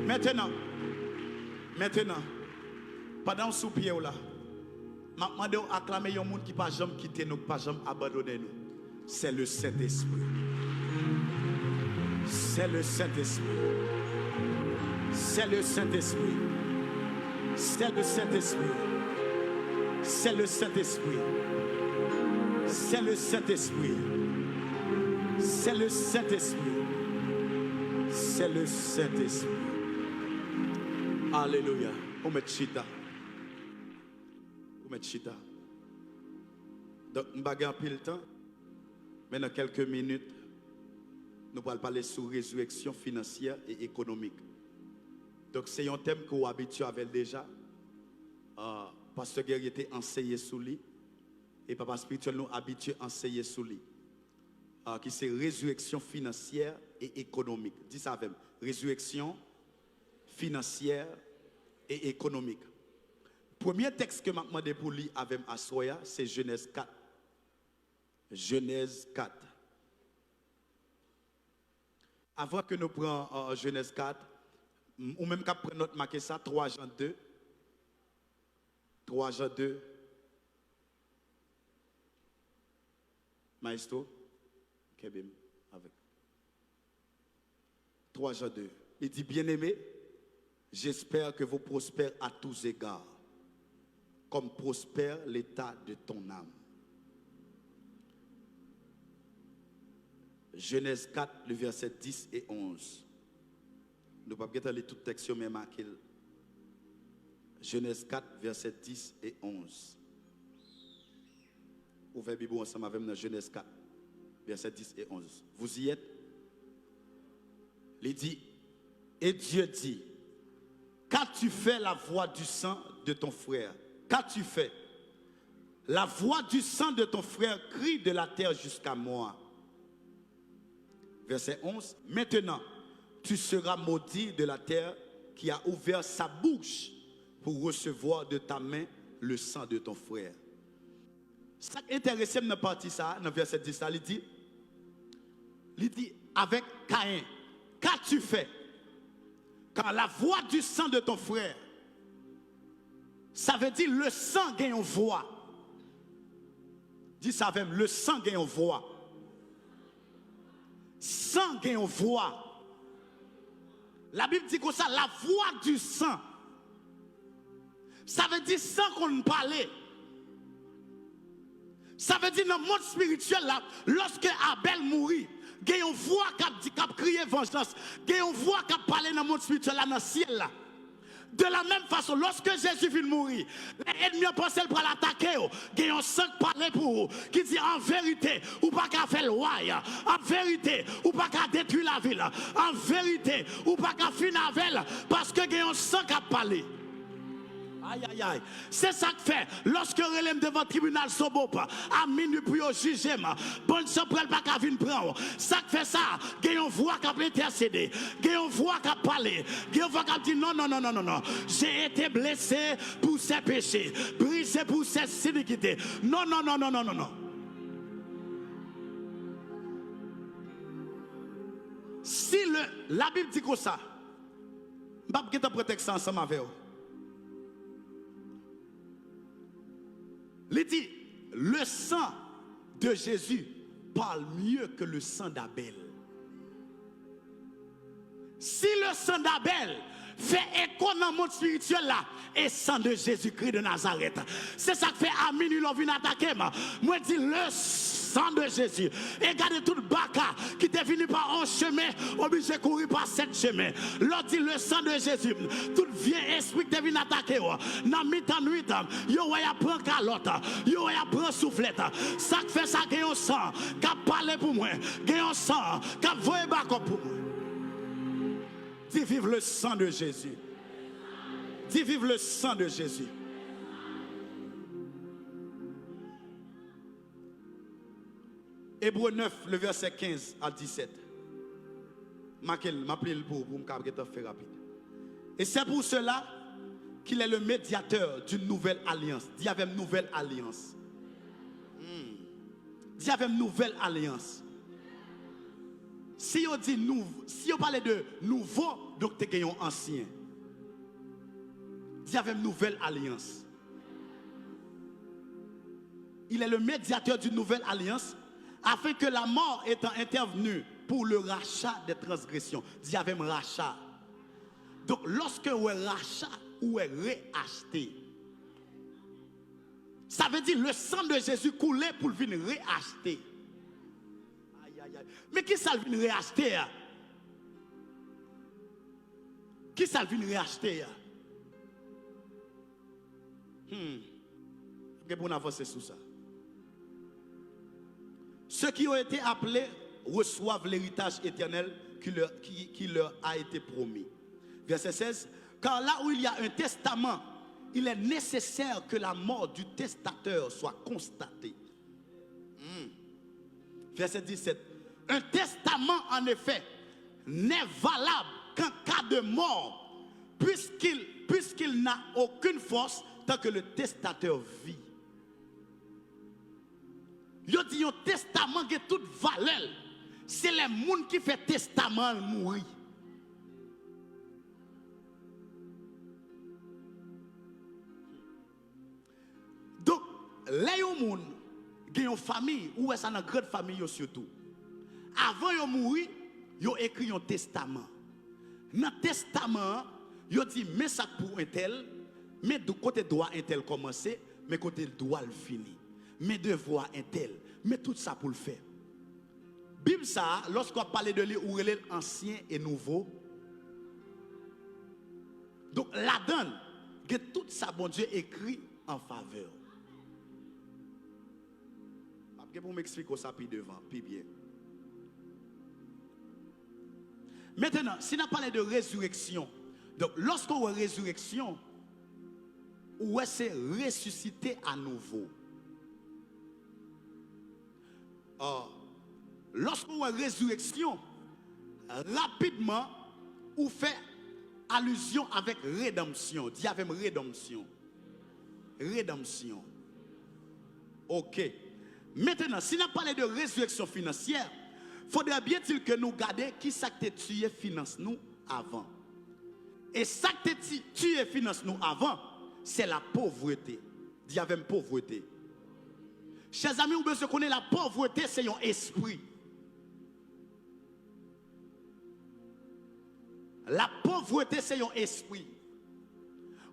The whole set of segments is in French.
Maintenant, pendant ce soupir là, je demande à acclamer un monde qui pas jamais quitté nous, pas jamais abandonné nous. C'est le Saint-Esprit. C'est le Saint-Esprit. C'est le Saint-Esprit. C'est le Saint-Esprit. C'est le Saint-Esprit. C'est le Saint-Esprit. C'est le Saint-Esprit. C'est le Saint-Esprit. Alléluia. On met chita. On met chita. Donc, on va gagner un peu de temps. Mais dans quelques minutes, nous allons parler sur résurrection financière et économique. Donc, c'est un thème que vous habituez avec déjà. Pasteur Guerrier était enseigné sous lui. Et Papa Spirituel nous habitué à enseigner sous lui. Qui c'est résurrection financière et économique. Dis ça avec moi. Résurrection financière et économique. Premier texte que je m'ai demandé pour lire avec Assoya, c'est Genèse 4. Genèse 4. Avant que nous prenions Genèse 4, ou même qu'à prendre notre marqué ça, 3 Jean 2. 3 Jean 2. Maestro, Kebim, avec. 3 Jean 2. Il dit, bien-aimé, j'espère que vous prospérez à tous égards, comme prospère l'état de ton âme. Genèse 4, le verset 10 et 11. Nous ne pouvons pas lire tout le texte, mais marqué. Genèse 4, verset 10 et 11. Ouvrez la Bible ensemble avec nous dans Genèse 4, verset 10 et 11. Vous y êtes? Il dit, et Dieu dit, qu'as-tu fait la voix du sang de ton frère? Qu'as-tu fait? La voix du sang de ton frère crie de la terre jusqu'à moi. Verset 11. Maintenant, tu seras maudit de la terre qui a ouvert sa bouche pour recevoir de ta main le sang de ton frère. Ça qui intéresse dans la partie ça, dans verset 10, il dit avec Caïn, qu'as-tu fait? Quand la voix du sang de ton frère, ça veut dire le sang gagne une voix. Dis ça avec le sang gagne une voix. Sang gagne une voix. La Bible dit comme ça, la voix du sang. Ça veut dire sang qu'on ne parlait. Ça veut dire dans le monde spirituel, là, lorsque Abel mourit, il y a une voix qui a crié vengeance. Il y a une voix qui a parlé dans le monde spirituel, là, dans le ciel. Là. De la même façon, lorsque Jésus vient mourir, les ennemis pensent pour l'attaquer. Il y a un sang qui parle pour vous, qui dit en vérité, ou pas qu'à faire le roi. En vérité, ou pas qu'à détruire la ville. En vérité, ou pas qu'à finir avec elle, parce que il y a un sang qui a parlé. Aïe, aïe, aïe. C'est ça que fait. Lorsque relève devant le tribunal Sobop, à minuit puis au jugement, bonne sang pour pas qu'à venir prendre. Ça que fait ça. Il y a une voix qui a intercédé. Il y a une voix qui a parlé. Il y a une voix qui a dit non, non, non, non, non, non. J'ai été blessé pour ses péchés, brisé pour ses iniquités. Non, non, non, non, non, non, non. Si la Bible dit comme ça, je ne vais pas protection ensemble avec vous. Il dit, le sang de Jésus parle mieux que le sang d'Abel. Si le sang d'Abel fait écho dans le monde spirituel là, et sang de Jésus-Christ de Nazareth, c'est ça que fait à minuit l'on vient attaquer. Moi je dis le sang de Jésus. Et regardez tout le baka qui est venu par un chemin, obligé de courir par 7 chemins. L'autre dit le sang de Jésus. Tout vieux esprit qui est venu attaquer. Dans mi-temps nuit, yo y a prend calotte, yo y a prend soufflette. Ça fait ça que un sang qui a parlé pour moi, qui un sang qui a voyé bako pour moi. Dis vive le sang de Jésus. Dis vive le sang de Jésus. Hébreux 9, le verset 15 à 17. M'appelle pour me faire rapide. Et c'est pour cela qu'il est le médiateur d'une nouvelle alliance. Dis avec une nouvelle alliance. Dis avec une nouvelle alliance. Si on dit nouveau, si on parle de nouveau, donc tu es un ancien. Dis avec une nouvelle alliance. Il est le médiateur d'une nouvelle alliance afin que la mort étant intervenue pour le rachat des transgressions. Dis avec un rachat. Donc lorsque on est rachat ou est réacheté, ça veut dire le sang de Jésus coulé pour venir réacheter. Aïe, aïe, aïe. Mais qui ça vient réacheter? Qui ça vient réacheter? Pour avancer sur ça. Ceux qui ont été appelés reçoivent l'héritage éternel qui leur a été promis. Verset 16. Car là où il y a un testament, il est nécessaire que la mort du testateur soit constatée. Verset 17. Un testament, en effet, n'est valable qu'en cas de mort, puisqu'il n'a aucune force tant que le testateur vit. Yo dit un testament qui a toute valeur. C'est les gens qui fait testament mourir. Donc, les gens qui ont une famille, ou est-ce une grande famille surtout, avant de mourir, ils ont écrit un testament. Dans le testament, ils ont dit, mais ça pour un tel, mais de côté droit un tel commencer, mais côté droit le finir. Mais devoir un tel, mais tout ça pour le faire. Bible ça, lorsqu'on parle de lui, où il est ancien et nouveau. Donc la donne, que tout ça, bon Dieu, écrit en faveur. Après, pour m'expliquer ça, puis devant, puis bien. Maintenant, si on parle de résurrection, donc lorsqu'on a résurrection, où c'est ressuscité à nouveau. Lorsqu'on a résurrection, rapidement, on fait allusion avec rédemption. Dis avec rédemption. Rédemption. Ok. Maintenant, si on parle de résurrection financière, il faudrait bien dire que nous gardions qui ça qui tué finance nous avant. Et ça qui tué finance nous avant, c'est la pauvreté. Dis avec pauvreté. Chers amis, vous devez connaître la pauvreté, c'est un esprit. La pauvreté, c'est un esprit.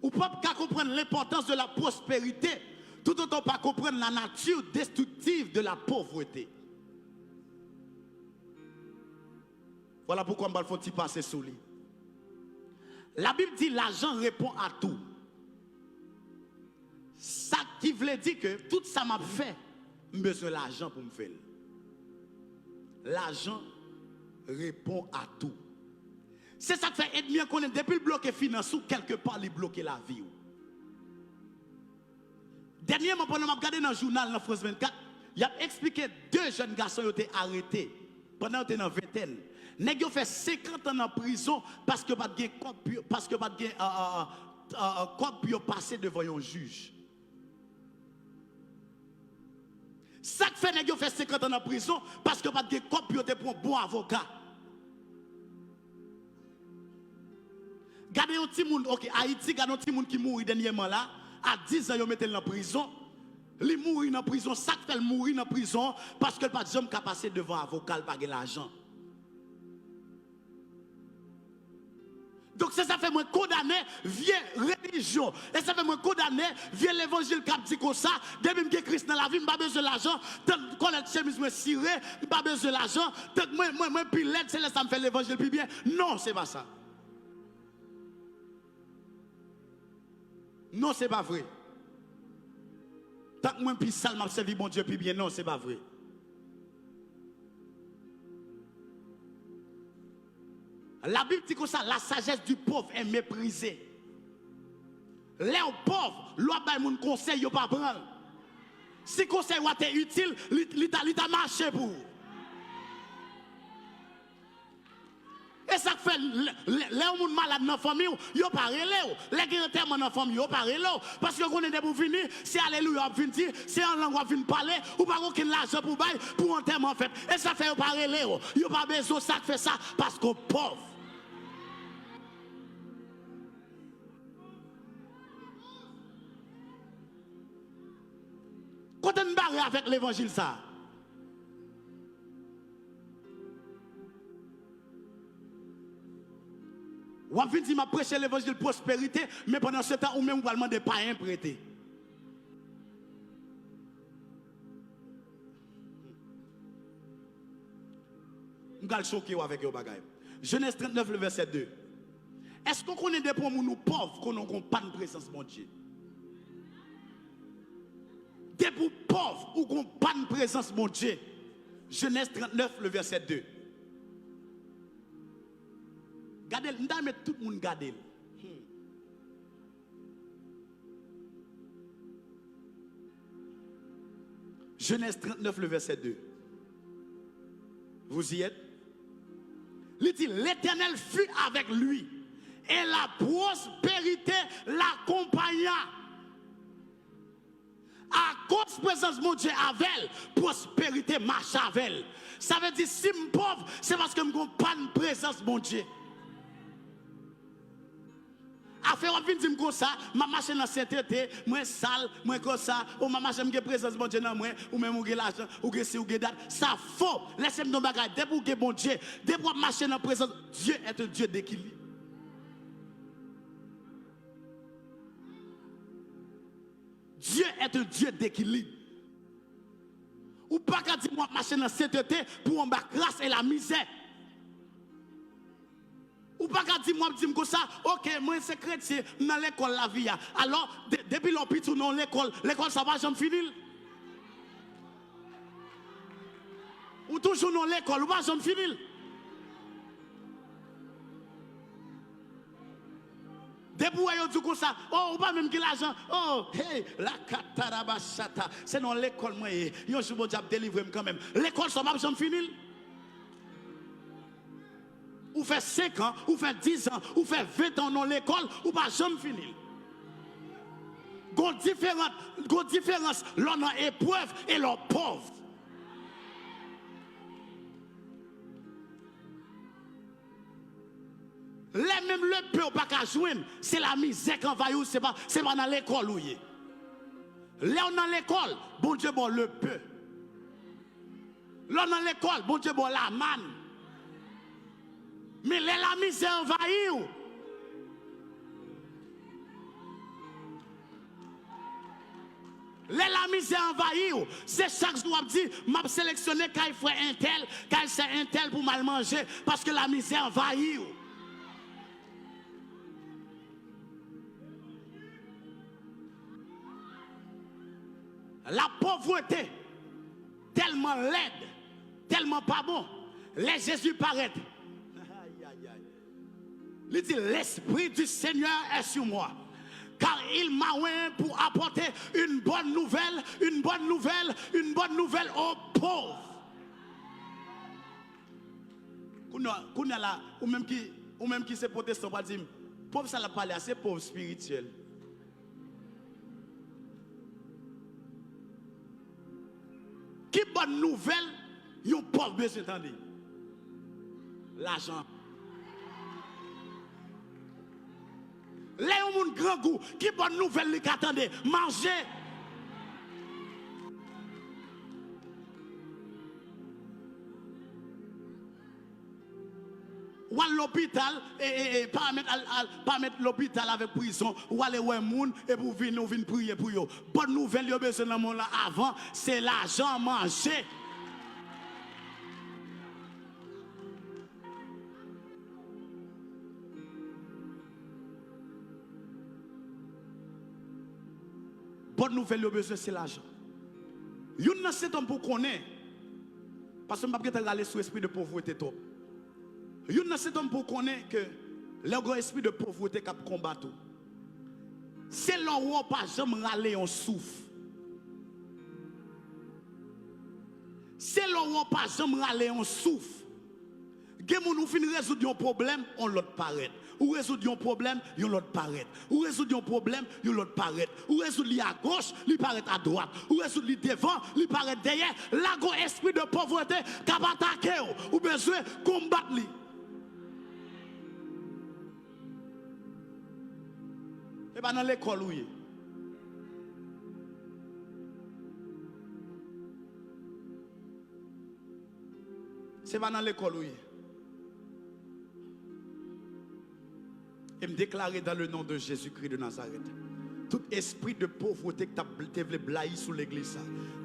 Vous ne pouvez pas comprendre l'importance de la prospérité, tout autant pas comprendre la nature destructive de la pauvreté. Voilà pourquoi je vais passer sur lui. La Bible dit l'argent répond à tout. Ça qui veut dire que tout ça m'a fait, j'ai besoin de l'argent pour me faire. L'argent répond à tout. C'est ça qui fait être bien qu'on est depuis le bloqué financier, quelque part, il bloque la vie. Dernièrement, pendant que je regardé dans le journal, dans France 24, il a expliqué 2 jeunes garçons qui ont été arrêtés pendant qu'ils étaient dans la vingtaine. Ils ont fait 50 ans en prison parce que pas de cop passé devant un juge. Ça fait que vous fait 50 ans en prison parce que pas de cop pour un bon avocat. Gardez un petit monde, ok, Haïti, gardez un petit monde qui mourit dernièrement là, à 10 ans, ils mettent en prison. Il mourit en prison, ça fait mourir en prison parce que pas de gens qui passé devant un avocat, pas de l'argent. Donc ça fait moi condamner vieille religion. Et ça fait moi condamner vieille l'évangile qui dit comme ça. Depuis que Christ dans la vie, je n'ai pas besoin de l'argent. Tant que la chemise me ciré, je n'ai pas besoin de l'argent. Tant que moi puis l'aide, c'est là ça me fait l'évangile plus bien. Non, c'est pas ça. Non, c'est pas vrai. Tant que moi puis sale m'a servi bon Dieu plus bien, non, c'est pas vrai. La Bible dit comme ça, la sagesse du pauvre est méprisée. Les pauvres, l'autre a mon conseil, il pas prendre. Si conseil est utile, il t'a marché pour. Et Et ça fait, les gens malades dans la famille, ils ne pas relé. Les gens qui sont dans la famille, ils ne pas relé. Parce que quand on est pour finir, c'est alléluia, on finit, c'est en langue, on finit parler, ou pas aucun argent pour bailler, pour enterrement en fait. Et ça fait, ils ne pas relé. Ils n'ont pas besoin de ça qui fait ça, parce qu'on est pauvre. Quand on barre avec l'évangile, ça. Ou on dit m'a prêché l'évangile prospérité, mais pendant ce temps, ou même vous demandez pas un prêté. Je vais choquer avec vos bagages. Genèse 39, le verset 2. Est-ce qu'on connaît des pour nous pauvres qu'on n'a pas de présence de Dieu? Des pour pauvres ou qu'on n'a pas de présence de Dieu. Genèse 39, le verset 2. Gardez, nous allons mettre tout le monde garder. Genèse 39, le verset 2. Vous y êtes? Il dit, l'Éternel fut avec lui et la prospérité l'accompagna. À cause de la présence de mon Dieu avec elle, prospérité marche avec elle. Ça veut dire, si je suis pauvre, c'est parce que je n'ai pas de présence de mon Dieu. Affaire on vient dire comme ça, ma machine dans sainteté, moi sale, moi comme ça, ou ma machine qui présence bon Dieu dans moi, ou même ou l'argent, ou que si ou que date, ça faux. Laissez-moi dans bagage, dès pour que bon Dieu, dès pour marcher dans présence, Dieu est un Dieu d'équilibre. Dieu est un Dieu d'équilibre. Ou pas qu'à dire moi marcher dans sainteté pour en bas grâce et la misère. Ou pas qu'à dire moi comme ça, ok, moi c'est chrétien dans l'école la vie. Alors, depuis l'hôpital dans l'école ça va jamais finir. Ou toujours dans l'école, ou va jamais finir. Depuis vous dit comme ça, oh, ou pas même que l'argent, oh, hey, la katarabashata, c'est dans l'école, moi, yo, je vais délivrer quand même. L'école ça va jamais finir. Ou fait 5 ans, ou fait 10 ans, ou fait 20 ans dans l'école, ou pas jamais finir. Gon différence, l'on a épreuve et l'on pauvre. Les mêmes le peu pas qu'à joindre, c'est la misère qu'on va y c'est pas dans l'école où y est. Là on dans l'école, bon Dieu bon le peu. Là dans l'école, bon Dieu bon la manne. Mais la misère envahit. La misère envahit. C'est chaque jour que je dis, m'a sélectionné quand il faut un tel, quand c'est un tel pour mal manger, parce que la misère envahit. La pauvreté, tellement laide, tellement pas bon, les Jésus paraît. Il dit, l'Esprit du Seigneur est sur moi. Car il m'a oint pour apporter une bonne nouvelle, une bonne nouvelle, une bonne nouvelle aux pauvres. Ou même qui se protestant, pas dire, pauvre ça l'a parlé, c'est pauvre spirituel. Qui bonne nouvelle, yon pauvre besoin d'entendre. L'argent. Les gens grand goût, qui bonne nouvelle les attendez, manger. Ou à l'hôpital et pas mettre l'hôpital avec prison, ou aller ouais moun et pour venir prier pour eux. Bonne nouvelle yo besoin dans monde là avant, c'est l'argent manger. Bonne nouvelle, le besoin, c'est l'argent. Yon nan cet homme pour connaître, parce que je ne vais pas aller sur l'esprit de pauvreté. Yon nan cet homme pour connaître que le grand esprit de pauvreté qui combat tout. C'est là où on pas jamais râler, on souffre. C'est là où on pas jamais râler, on souffre. Gen moun ou fin résoudre un problème, on l'autre paraît. Ou résoudre un problème, yon l'autre paraît. Ou résoudre un problème, yon l'autre paraît. Ou résoudre li à gauche, li paraît à droite. Ou résoudre li devant, li paraît derrière. Là gon esprit de pauvreté k'ap attaqué ou besoin combattre li. Et pas dans l'école oui. C'est pas dans l'école oui. Et me déclarer dans le nom de Jésus-Christ de Nazareth. Tout esprit de pauvreté que tu as blahi sous l'église,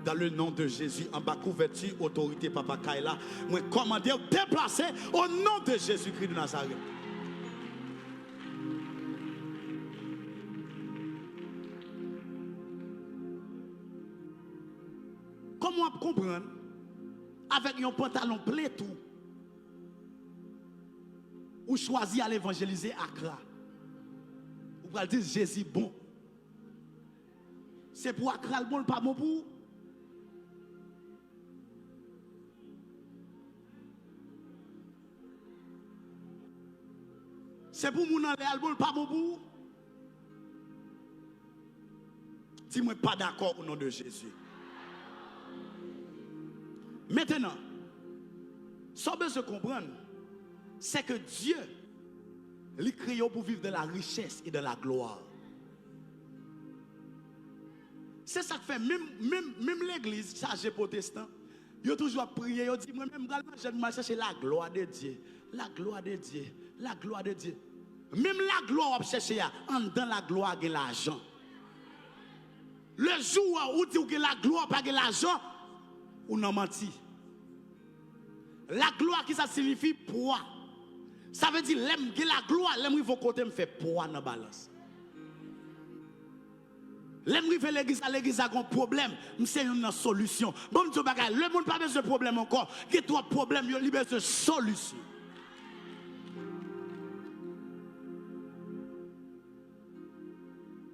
dans le nom de Jésus, en bas couverture, autorité, Papa Kaila, moi commander déplacer au nom de Jésus-Christ de Nazareth. Comment comprendre avec un pantalon plein tout ou choisir à l'évangéliser Accra? Ou va dire Jésus bon. C'est pour Accra le bon, pas bon pour. C'est pour mon aller le bon, pas bon pour. Dis-moi pas d'accord au nom de Jésus. Maintenant, ce que je comprends, c'est que Dieu les créé pour vivre de la richesse et de la gloire. C'est ça que fait, même l'église chargée protestant, ils ont toujours prié, ils ont dit, moi-même, je vais chercher la gloire de Dieu. La gloire de Dieu. La gloire de Dieu. Même la gloire, on cherche, dans la gloire, il y a l'argent. Le jour où tu as la gloire, pas l'argent, ou non menti. La gloire qui ça signifie poids. Ça veut dire l'aime la gloire, l'aime vos côté me fait poids dans la balance. L'aime rive l'église a un problème, c'est une solution. Bon Dieu bagay, le monde pas besoin de problème encore, qui trois problèmes, il y a besoin de solution.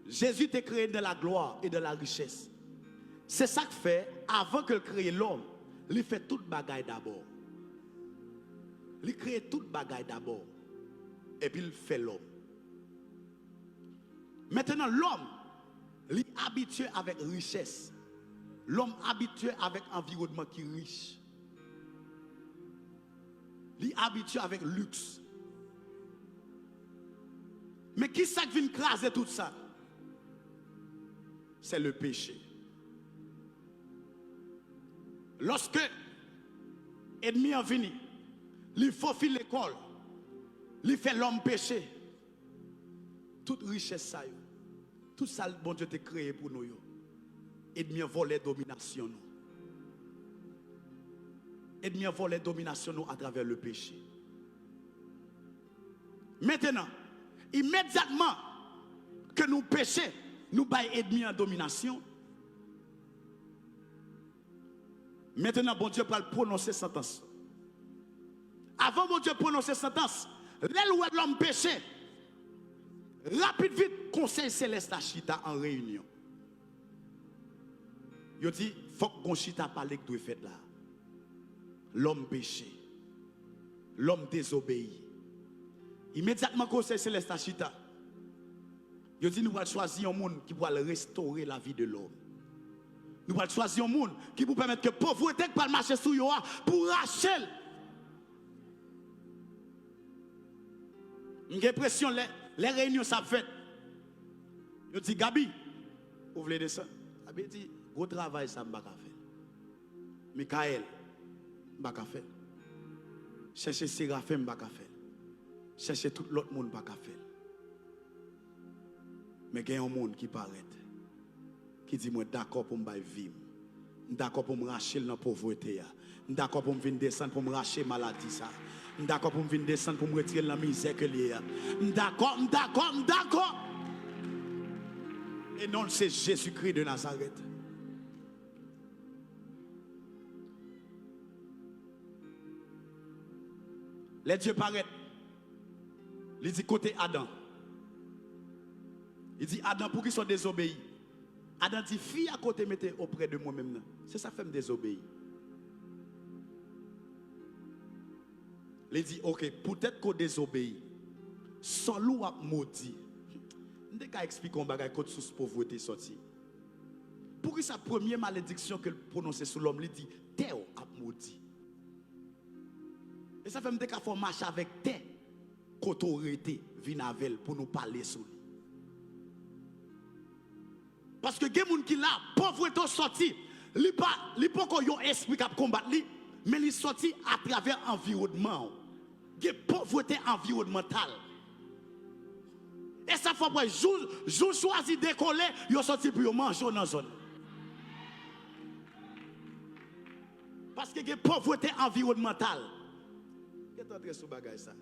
Jésus t'a créé de la gloire et de la richesse. C'est ça que fait, avant que crée l'homme, il fait toute bagaille d'abord. Il crée toute bagaille d'abord. Et puis il fait l'homme. Maintenant, l'homme, il est habitué avec richesse. L'homme habitué avec environnement qui est riche. Il est habitué avec luxe. Mais qui ça qui vient craser tout ça? C'est le péché. Lorsque l'ennemi est venu, il faut filer l'école, il fait l'homme péché. Toute richesse, ça, tout ça, le bon Dieu t'a créé pour nous. L'ennemi a volé domination. L'ennemi a volé domination à travers le péché. Maintenant, immédiatement que nous péchons, nous baillons l'ennemi en domination. Maintenant, bon Dieu va prononcer sentence. Avant bon Dieu prononcer sentence, l'homme péché, rapide vite, conseil céleste à chita en réunion. Il dit, il faut que chita parle que doit faire là. L'homme péché, l'homme désobéit. Immédiatement, conseil céleste à chita, il dit, nous allons choisir un monde qui va restaurer la vie de l'homme. Nous allons choisir un monde qui vous permettre que pauvreté ne marcher sur vous pour racheter. J'ai l'impression que les réunions ça fait. Je dis Gabi, vous voulez descendre? Gabi dit, gros travail ça m'a faire. Michael, m'a faire. Chercher Séraphin m'a faire. Chercher tout l'autre monde m'a faire. Mais il y a un monde qui paraît. Qui dit moi d'accord pour me vivre, d'accord pour me racheter dans la pauvreté, d'accord pour me venir descendre pour me racheter la maladie, d'accord pour me venir descendre pour me retirer la misère que lié, d'accord. Et non, c'est Jésus-Christ de Nazareth. Les dieux paraissent. Il dit côté Adam. Il dit Adam pour qu'ils soient désobéis. Adam dit, fille à côté, mettez auprès de moi-même. C'est ça fait me désobéir. Il dit, ok, peut-être qu'on désobéit. Sans loup a maudit. Je vais expliquer un bagage contre sous pauvreté sorti. Pour sa première malédiction que prononce sur l'homme, il dit, terre a maudit. Et ça fait me dire qu'il faut marcher avec terre, qu'autorité vient avec pour nous parler sur lui. Parce que les gens qui là, pauvreté sorti, il pas qu'on esprit qui combattre lui, mais il sorti à travers l'environnement. Il y a pauvreté environnementale. Et ça fait que jour choisi décoller, il sorti pour manger dans la zone. Parce que il y a pauvreté environnementale. Qu'est-ce que tu as sur bagage ça?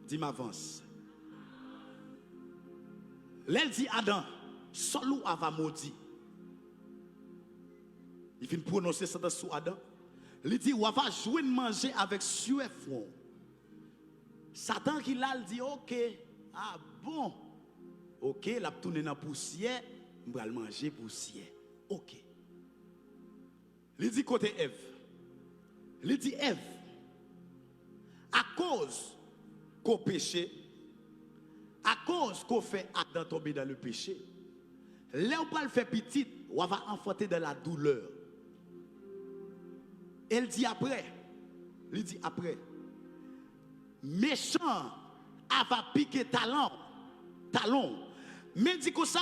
Dis m'avance. L'elle dit Adam, solo ava maudit. Il vient prononcer ça sur Adam. Il dit, on va jouer de manger avec sueur front. Satan qui l'a dit, ok, ah bon, ok, la tourné dans la poussière, on va manger poussière. Ok. Il dit côté Ève. Il dit Ève, à cause qu'on péché, à cause qu'on fait Adam tomber dans le péché, là on va le faire petit, on va enfanter dans la douleur. Elle dit après, il dit après, méchant va piquer talon, mais dit comme ça,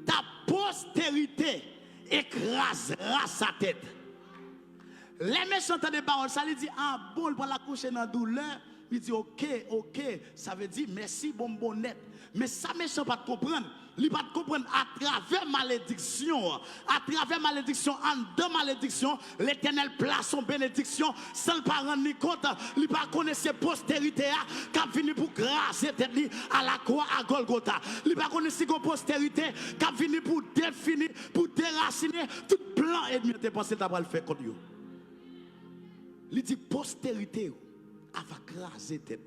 ta postérité écrasera sa tête. Les méchants entendent des paroles, ça lui dit, ah bon, il va la coucher dans la douleur. Il dit, ok, ça veut dire merci, bonbonnette. Mais ça méchant pas comprendre. Il va comprendre à travers malédiction. À travers malédiction, en deux malédictions, l'Éternel place son bénédiction sans le parent ni compte. Il va connaître ses postérités qui a fini pour grâce à la croix à Golgotha. Il va connaître ses postérités qui a fini pour définir, pour déraciner tout plan ennemi. Tu penses que tu vas le faire contre eux. Il dit postérité. Elle va craser tête.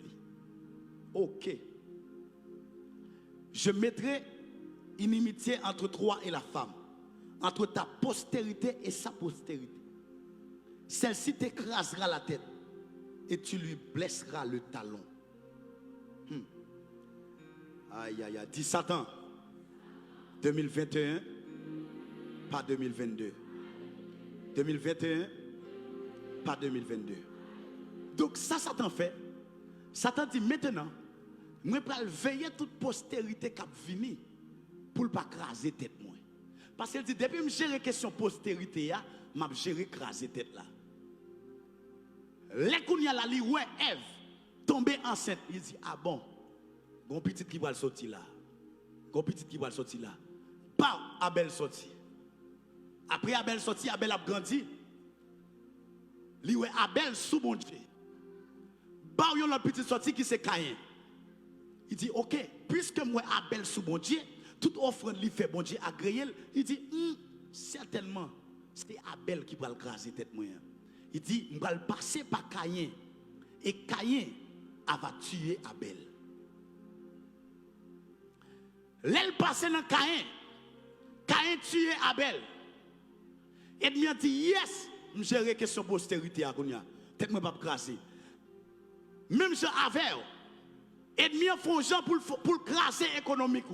Ok. Je mettrai inimitié entre toi et la femme, entre ta postérité et sa postérité. Celle-ci t'écrasera la tête et tu lui blesseras le talon. Aïe, aïe, aïe. Dis Satan. 2021, pas 2022. 2021, pas 2022. Donc ça, Satan fait. Satan dit maintenant, je vais veiller toute postérité qui a venu pour ne pas craser tête moi. Parce qu'il dit, depuis que je gère la question postérité, je vais gérer craser tête là. Les qu'on y a là, ouais, Ève, tombée enceinte, il dit, ah bon, mon petit qui va le sortir là. Mon petit qui va le sortir là. Bah, Abel sorti. Après Abel sorti, Abel a grandi. Lui, ouais, Abel sous mon Dieu. Bah, il y a un petit sorti qui c'est Caïn. Il dit, ok, puisque moi Abel sous bon Dieu, toute offrande lui fait bon Dieu agréé, il dit, certainement, c'est Abel qui va le craser tête moi. Il dit, je vais le passer par Caïn. Et Caïn va tuer Abel. L'aile passé dans Caïn, Caïn tue Abel. Et il dit, yes, je gère question postérité à Kounia. Peut-être que je ne vais pas craser. Même si Abel, ennemis font gens pour craser économique.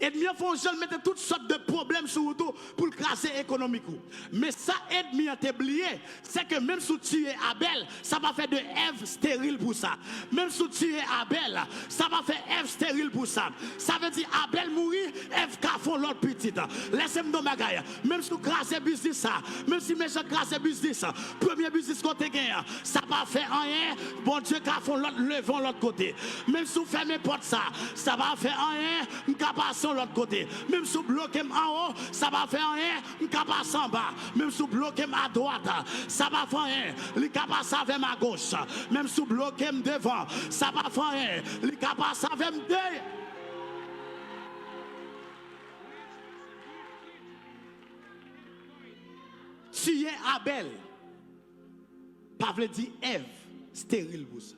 Ennemis font gens mettre toutes sortes de problèmes sur vous pour craser économique. Mais ça ennemi a oublié, c'est que même si tu es Abel, ça va faire de Ève stérile pour ça. Même si tu es Abel, ça va faire Ève stérile pour ça. Ça veut dire Abel mourir, Ève font l'autre petite. Laissez-moi me bagaille. Même si tu crases business ça, même si mes gens crasent business, premier business côté gain, ça va faire rien. Bon Dieu font l'autre levant l'autre côté. Même si tu fermes porte ça, ça va faire rien. M'capasser l'autre côté. Même si vous bloquez en haut, ça va faire rien, je passe en bas. Même si vous bloquez à droite, ça va faire rien, je passe avec ma gauche. Même si vous bloquez devant, ça va faire rien, je passe avec ma derrière. Tuer Abel, pas veut dire Ève, stérile pour ça.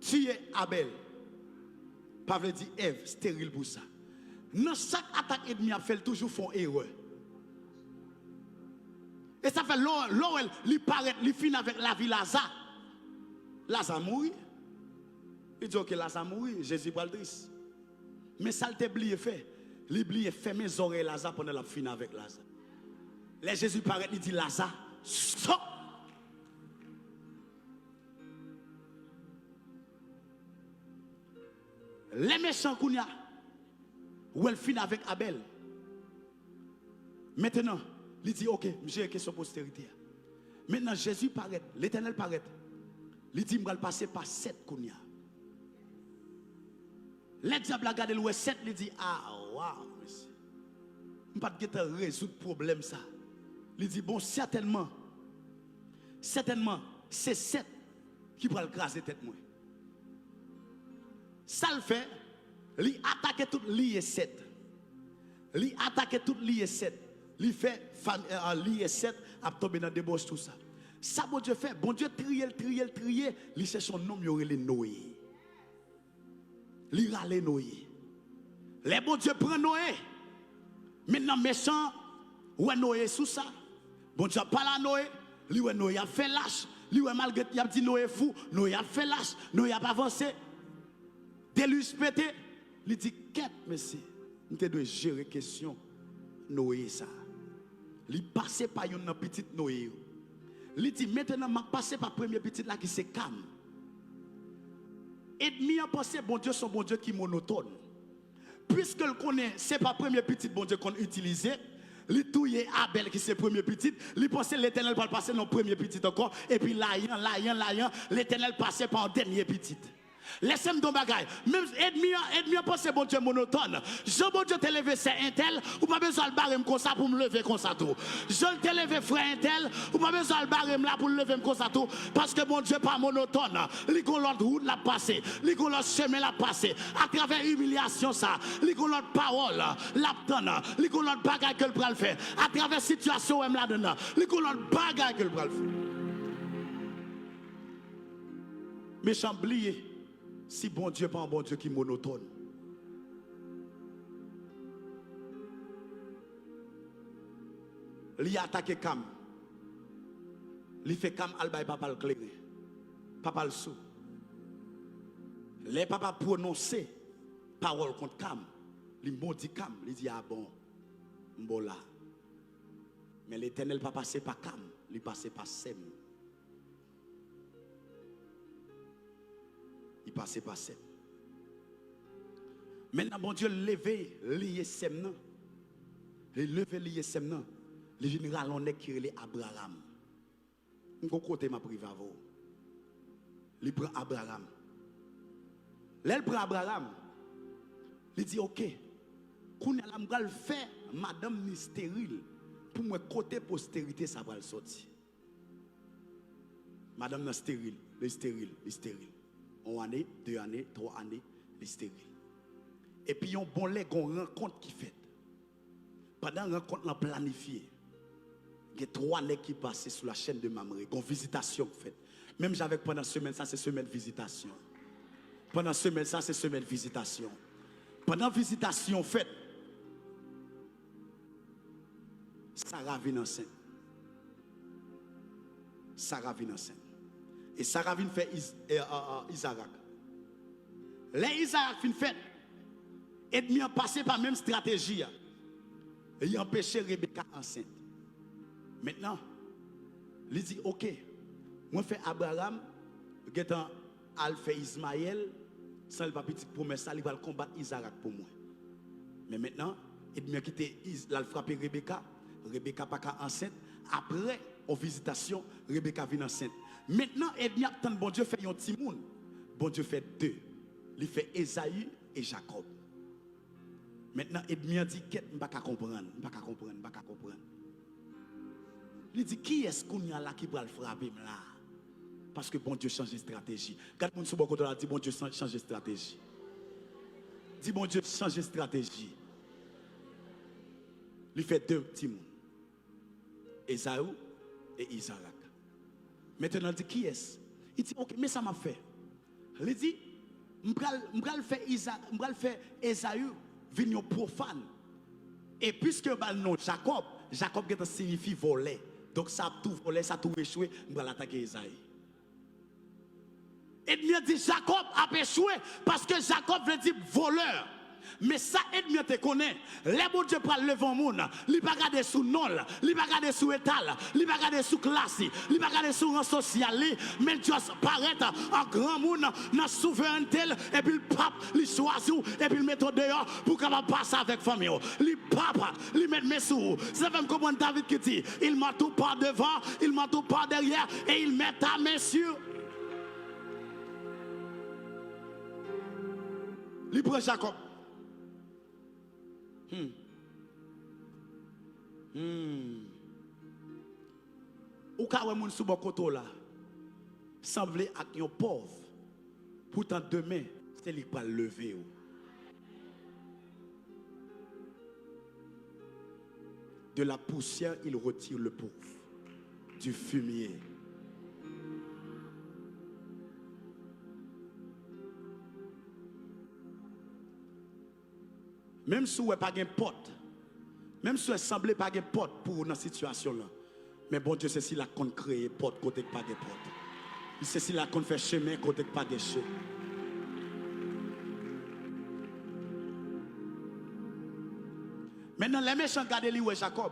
Tuer Abel, pas veut dire Ève, stérile pour ça. Dans chaque attaque ennemi a fait toujours font erreur. Et ça fait l'OL, il paraît, il finit avec la vie Lazare. Lazare mourit. Il dit ok, Lazare mourit, Jésus va le triste. Mais ça, il oublié fait. Il oublié fermer mes oreilles Lazare pendant la fin avec Lazare. Là, Jésus paraît, il dit Lazare, stop. Les méchants qu'on y a, où elle finit avec Abel. Maintenant, il dit ok, j'ai une question postérité. Maintenant, Jésus paraît, l'Éternel paraît. Il dit, je vais passer par 7 qu'on y a. Le diable a regardé le 7, il dit, ah, waouh, monsieur. Je ne peux pas résoudre le problème ça. Il dit, bon, certainement, c'est 7 qui va le craser tête moi. Ça le fait, il attaque tout lié 7. Il attaque tout lié 7. Il fait lié 7, à tomber dans débauche tout ça. Ça, bon Dieu fait, bon Dieu trier, il cherche son nom, il y aurait les Noé. Il râle Noé. Les bon Dieu prend Noé. Maintenant, méchant, ouais Noé sous ça. Bon Dieu parle à Noé. Lui, ouais Noé a fait lâche. Lui, ouais malgré qu'il a dit Noé fou. Noé a fait lâche. Noé a pas avancé. Déluge pété. Il dit, qu'est-ce monsieur? Nous devons gérer la question. Noé ça. Il passe par une petite Noé. Il dit, maintenant, je passe par la première petite là qui c'est calme. Et demi en pensée, bon Dieu, son bon Dieu qui est monotone. Puisque le connaît, c'est pas premier petit bon Dieu qu'on utilise. Il touille Abel qui c'est premier petit. Il pensait l'Éternel va passer dans le premier petit encore. Et puis l'Ayan, l'Éternel passait par un dernier petit. Laissez-moi ton bagage. Même ennemi pense bon Dieu monotone. Je bon Dieu te lever c'est un tel, ou pas besoin de barrer comme ça pour me lever comme ça tout. Je te lever frère un tel, ou pas besoin de barrer là pour me lever comme ça tout parce que bon Dieu pas monotone. Il qu'on l'autre route l'a passé, il qu'on l'autre chemin l'a passé à travers humiliation ça, il qu'on l'autre parole l'a donne, il qu'on l'autre bagage que le pral faire à travers situation où là dedans, il qu'on l'autre bagage que le pral faire. Méchant oublié. Si bon Dieu pas un bon Dieu qui est monotone. Il a attaqué Cam. Il fait Cam albay papa le clairé. Papa le sou. Les papas prononcé parole contre Cam. Il dit Cam, il dit ah bon, m'bola. Mais l'Éternel pas passé par Cam, il passé par Sem. Il passait par Sem. Maintenant, bon Dieu, levé, lié Sem. Il levé, lié Sem. Le général, on est qui est Abraham. Je vais côté ma privé à vous. Il prend Abraham. Là, il prend Abraham. Il dit, ok, qu'on a le faire, madame ni stérile, pour moi, côté postérité, ça va le sortir. Madame n'est stérile, les stérile, les stérile. 1 année, 2 années, 3 années, les stérile. Et puis, on bon les rencontre qui fait. Pendant la rencontre, on a planifié. Il y a 3 années qui passent sur la chaîne de Mamré, une visitation faite. Même j'avais pendant semaine, ça c'est semaine visitation. Pendant semaine, ça c'est semaine visitation. Pendant visitation faite, Sarah vient enceinte. Sarah vient enceinte. Et Sarah vient faire Isaac. Les Isaac vient fait. Et il a passé par la même stratégie. Il a empêché Rebecca enceinte. Maintenant, il dit, ok, moi je fais Abraham, je fais Ismaël, sans le petit promesse, il va combattre Isaac pour moi. Mais maintenant, il a quitté, il a frappé Rebecca, Rebecca pas enceinte. Après, en visitation, Rebecca vient enceinte. Maintenant, il a tant bon Dieu fait un petit monde. Bon Dieu fait 2. Il fait Esaü et Jacob. Maintenant, il a dit, je ne peux pas comprendre, Il dit, qui est-ce qu'on y a là qui va le frapper là? Parce que bon Dieu change de stratégie. Quand mon soubo côté là dit bon Dieu change de stratégie. Dis bon Dieu change de stratégie. Il fait 2 petits mondes. Esaü et Isaac. Maintenant, il dit qui est-ce? Il dit ok, mais ça m'a fait. Il dit, je vais faire Esaü vient profane. Et puisque bah non Jacob qui signifie voler. Donc ça tout volé, ça tout échoué, on va l'attaquer Isaïe. Ennemi dit Jacob a échoué parce que Jacob veut dire voleur. Mais ça, ennemi te connaît. Les bon Dieu parle devant monde. Il pas regarder sous nol, il pas regarder sous étal, il pas regarder sous classe, il pas regarder sous rang social, mais Dieu paraît en grand monde dans souveraineté et puis le pape il choisit et puis il met au dehors pour capable passer avec famille. Le pape il met mes sous. Ça fait me comprendre David qui dit, il m'a tout par devant, il m'a tout par derrière et il met ta main sur. Il prend Jacob. Ou ka wè moun sou bon koto là semblé ak yon pauvre pourtant demain c'est lui qui va lever ou. De la poussière il retire le pauvre du fumier. Même si vous n'avez pas de porte, même si vous semblez pas de porte pour dans cette situation là, mais bon Dieu c'est si la qu'on crée porte côté pas de porte. C'est si la qu'on fait chemin côté pas de chemin. Maintenant les méchants regardent lui où Jacob.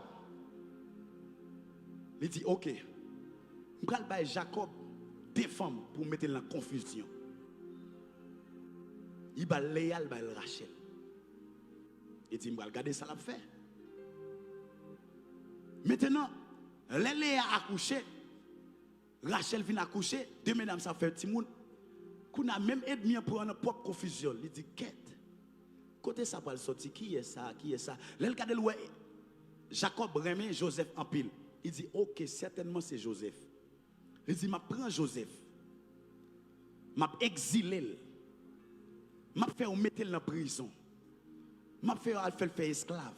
Il dit OK. Je vais aller Jacob des femmes pour mettre dans la confusion. Il va Léa, il va Rachel. Il dit, je vais regarder ça l'a fait. Maintenant, Léa a accouché, Rachel vient accoucher, deux mesdames ça fait un petit monde. Qu'on a même ennemi pour une propre confusion. Il dit, quête. Côté ça va le sortir, qui est ça, qui est ça. Là, regarde le Jacob remet Joseph en pile. Il dit, ok, certainement c'est Joseph. Il dit, je prends Joseph. Je exilé. Je fais mettre dans la prison. Je fais faire esclave.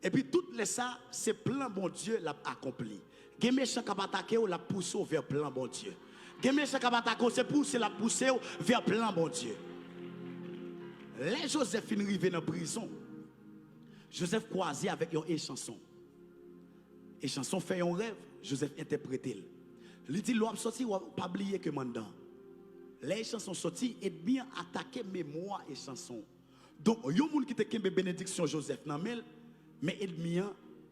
Et puis tout ça, c'est plan bon Dieu l'a accompli. Les méchants qui attaqué l'a poussé vers plan bon Dieu. Les méchants qui attaqué c'est poussé l'a poussé vers plan bon Dieu. Les Joseph arrivé dans la prison. Joseph croisé avec une chanson. Et chanson fait un rêve, Joseph interprète. Il dit l'homme sorti ou pas oublier que mandant. Les chansons sorties et bien attaquer mémoire et chansons. Donc, il y a des gens qui te kembe bénédiction Joseph Namel, mais ennemi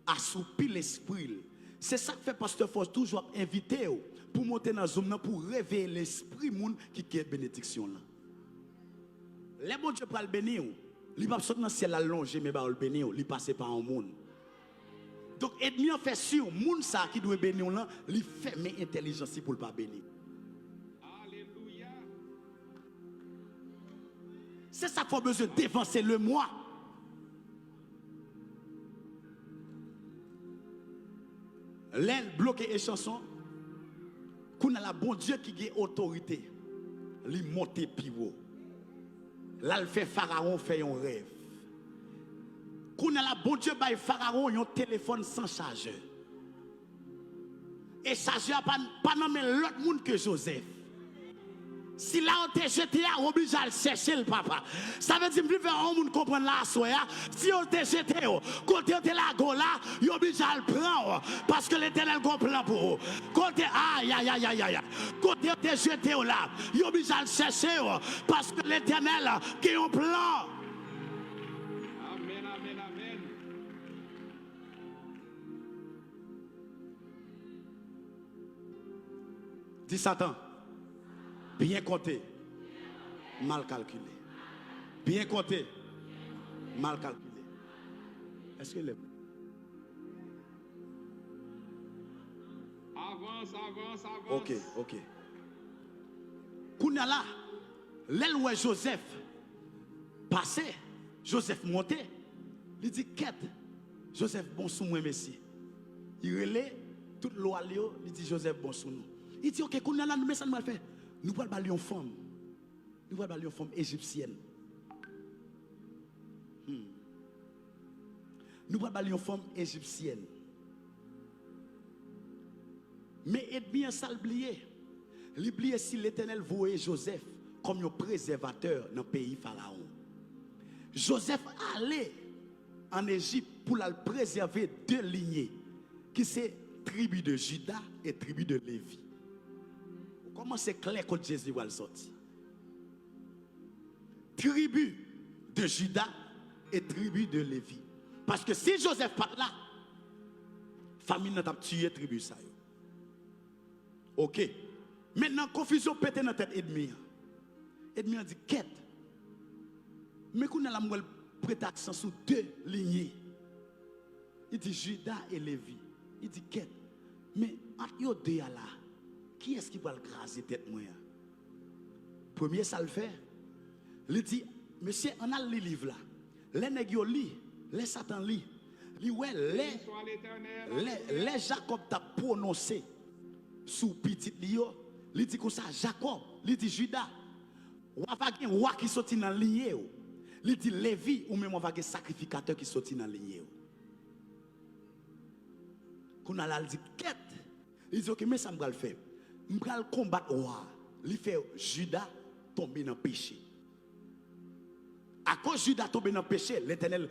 assoupi l'esprit. C'est ça que fait pasteur Force toujours inviter pour monter dans zoom pour réveiller l'esprit moun qui est bénédiction là. Les bon Dieu pour le bénir, il pas sortir dans ciel allongé mais le bénir, il passe par un monde. Donc ennemi fait sûr moun ça qui doit bénir là, il fermer intelligence pour le pas bénir. C'est ça qu'il faut besoin de dévancer le moi. L'aile bloqué et chanson. Qu'on a la bon Dieu qui a autorité. Li monte piwo. Là, il fait Pharaon fait un rêve. Qu'on a la bon Dieu by Pharaon un téléphone sans chargeur. Et chargeur pas nommé l'autre monde que Joseph. Si là on te jeté, on oblige à chercher le papa. Ça veut dire que un monde comprendre la soya. Si on te jeté, côté on te la go là, on oblige à le prendre parce que l'Éternel comprend pour vous. Côté aïe aïe aïe aïe aïe. Côté on te jeté là, on oblige à le chercher parce que l'Éternel qui a un plan. Amen amen amen. Dis Satan. Bien compté, mal calculé. Bien compté, mal calculé. Est-ce que Avance, avance, avance. Ok, ok. Kounya là, l'aile où Joseph passé, Joseph monté, il dit quête. Joseph bon sous moi messie. Il relève toute l'eau à l'eau, il dit Joseph bon sous nous. Il dit ok, Kounya là nous ça nous va faire. Nous allons parler une femme. Nous allons parler une femme égyptienne. Nous allons parler une femme égyptienne. Mais et bien ça l'oublier. L'oublier si l'Éternel voyait Joseph comme un préservateur dans le pays Pharaon. Joseph allait en Égypte pour la préserver deux lignées, qui c'est tribu de Juda et tribu de Lévi. Comment c'est clair quand Jésus va le sortir? Tribu de Juda et tribu de Lévi. Parce que si Joseph pas là, famille n'a pas tué tribu ça. Ok. Maintenant, confusion pète dans la tête ennemi. Ennemi a dit quête. Mais qu'on a la moelle prête accent sur deux lignées. Il dit Juda et Lévi. Il dit quête. Mais entre eux deux là, qui est-ce qui va le craser tête moi? Premier ça le fait. Il dit monsieur, on a le livre là. Les nègres lit, les Satan lit. Li ouais les Jacob t'a prononcé sous petit lio. Il dit comme ça Jacob, il dit Judas. Ou va un roi qui sorti dans lignée. Il dit Lévi ou même on va un sacrificateur qui sorti dans lignée. Qu'on a là, il dit quête. Il dit OK mais ça me va le faire. Me va le combattre roi. Il fait Judas tomber dans le péché. À cause Judas tomber dans le péché, l'Éternel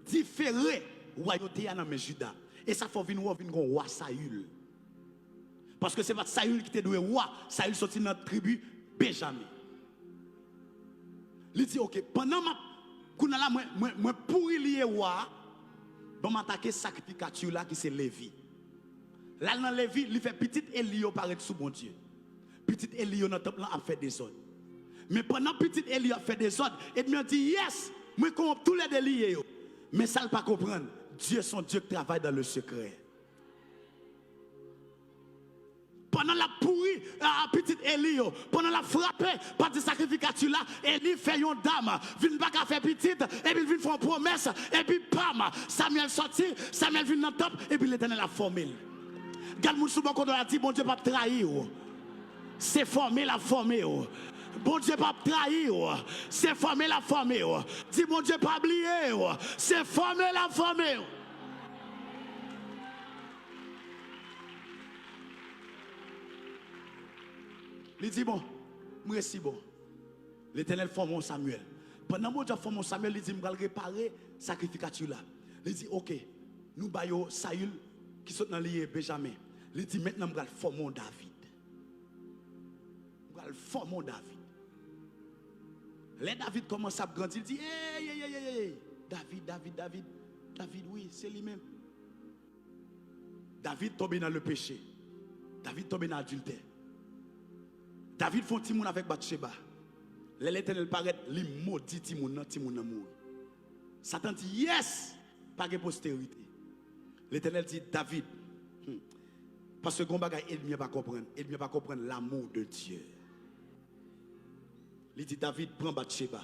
différé royauté dans mes Judas. Et ça faut venir roi Saül. Parce que c'est pas Saül qui était doué roi, Saül sorti dans la tribu Benjamin. Il dit OK, pendant moi pourri lié roi, bon m'attaquer sacrificature là qui c'est Lévi. Là dans Lévi, il fait petit Élio paraître sous bon Dieu. Petit Élio dans le temple a fait des ordres. Mais pendant petit Élio a fait des ordres, et il me dit yes, moi comprends tous les délits. Mais ça ne pas comprendre. Dieu son Dieu qui travaille dans le secret. Pendant la pourrie à petit Élie, pendant la frappée par des sacrificatures là, Élie fait une dame, vient pas faire petite, et puis il vient faire une promesse, et puis pam, Samuel sorti, Samuel vient dans le temple, et puis l'Éternel a formé. Garde mon souvent quand on a dit bon Dieu pas trahir. C'est formé la formé. Bon Dieu pas trahir, c'est former la formé. Dis bon Dieu pas oublier, c'est former la formé. Il dit bon, moi si bon. L'Éternel forme Samuel. Pendant que Dieu forme Samuel, il dit je vais réparer sacrificature là. Il dit OK, nous baillons Saül qui sont dans le Benjamin. Il dit maintenant je vais former David. Je vais former David. Les David commence à grandir, il dit hey, David, oui, c'est lui-même. David tombe dans le péché. David tombe dans l'adultère. David font Timoun avec Bathsheba. L'Éternel paraît, il maudit Timoun mourir. Satan dit yes, pas de postérité. L'Éternel dit David, parce que Gombaga, il ne va pas comprendre l'amour de Dieu. Il dit David prend Bathsheba.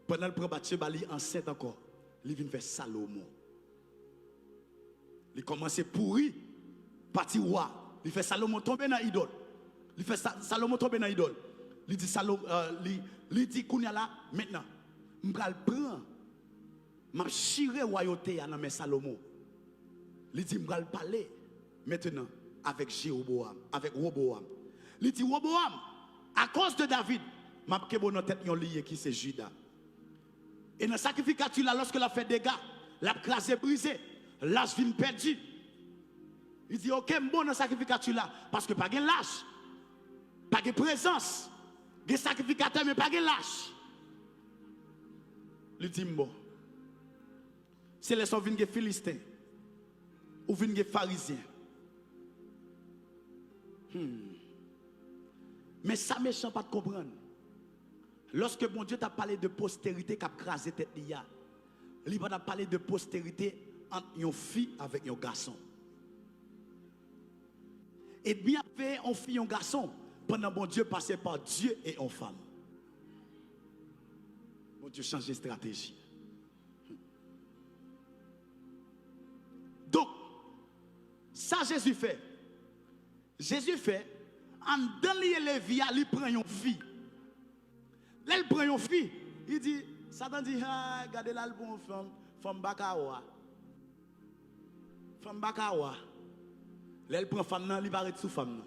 Pendant qu'il prend Bathsheba, il est enceinte encore. Il vient faire Salomon. Il commence à pourrir, parti roi. Il fait Salomon tomber dans l'idole. Il fait Salomon tomber dans l'idole. Il dit Salomon, il dit Kounia là, maintenant, je vais le prendre. Je vais chirer la royauté dans mes Salomon. Il dit je vais le parler maintenant avec Jéroboam, avec Roboam. Il dit Roboam, à cause de David, m'a kebo dans tête yon lié qui c'est Judas. Et dans le sacrificature là, lorsque la fait des dégâts, la crasé brisé, l'âge vient perdu. Il dit OK, bon dans le sacrificature là, parce que pas de lâche, pas de présence, des sacrificateurs mais pas de lâche. Il dit bon, c'est les gens qui viennent philistins ou viennent pharisiens. Mais ça méchant pas de comprendre. Lorsque bon Dieu t'a parlé de postérité qui a crasé tête liya, il va parler de postérité entre une fille avec un garçon. Et bien fait on fille et un garçon pendant bon Dieu passait par Dieu et une femme. Bon Dieu change de stratégie. Donc ça Jésus fait. Jésus fait en dans les vies, il prend une fille. Là, il prend une fille. Il dit, Satan dit, ah, regardez là, le bon femme bakawa. Femme bakawa. Là, il prend femme, il va arrêter sous femme.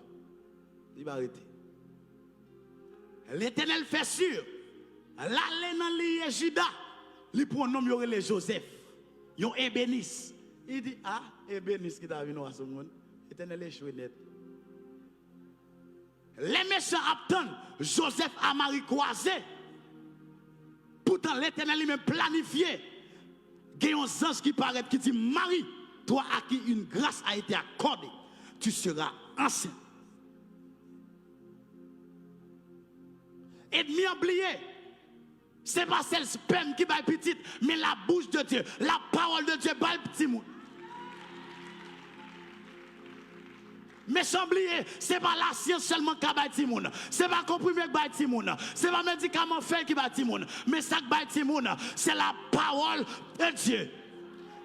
Il va arrêter. L'Éternel fait sûr. L'aller dans lié Judas, il prend nom yorele Joseph. Yon ébénis. Il dit ah, ébénis qui t'a venu à ce monde. Éternel échoué net. Les méchants attendent Joseph à Marie croisée. Pourtant l'Éternel lui-même planifié. Il y a un ange qui paraît qui dit Marie, toi à qui une grâce a été accordée, tu seras enceinte. Ennemi oublié. Ce n'est pas celle sperme qui va petite, mais la bouche de Dieu, la parole de Dieu va le petit monde. Mais sans oublier, ce n'est pas la science seulement qui va petit monde. Ce n'est pas comprimé qui va petit monde. Ce n'est pas médicament fait qui va petit monde. Mais ça qui va petit monde, c'est la parole de Dieu.